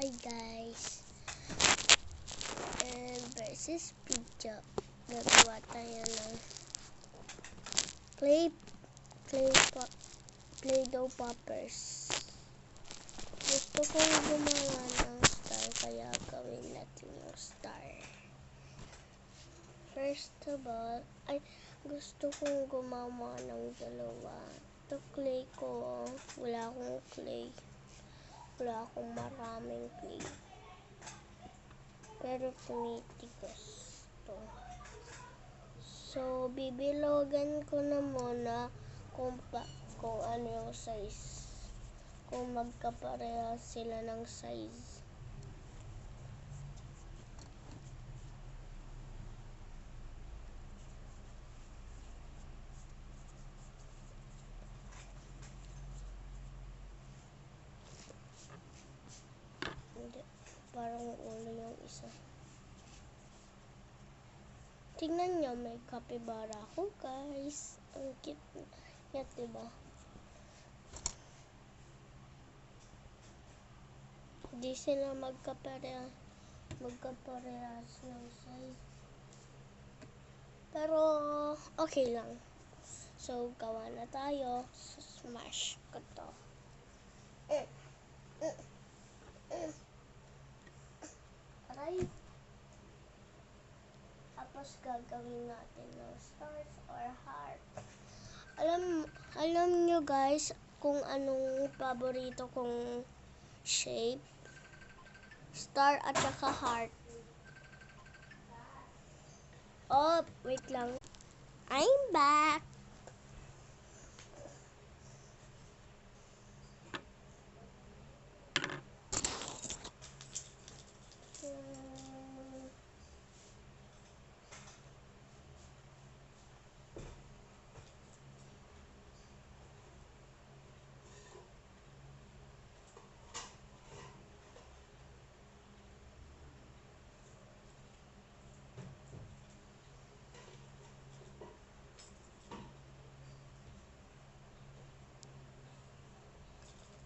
Hi guys, and versus video. Gagawa tayo ng Play-Doh poppers. Gusto kong gumawa ng star, kaya gawin natin yung star. First of all, gusto kong gumawa ng dalawa. Ito clay ko, wala akong clay. Wala akong maraming clay. Pero tumitigos to. So, bibilogan ko na muna kung ano yung size. Kung magkapareha sila ng size. Hindi, parang ulo yung isa. Tingnan nyo, may capybara ako guys. Ang cute niya, diba? Hindi sila magkaparehas ng size. Pero, okay lang. So, gawa na tayo. Smash ko to. Aray. Tapos, gagawin natin ng stars or heart. Alam nyo guys, kung anong paborito kong shape. Star at saka heart. Oh, wait lang. I'm back.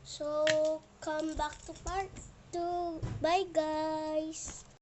So, come back to part 2. Bye guys!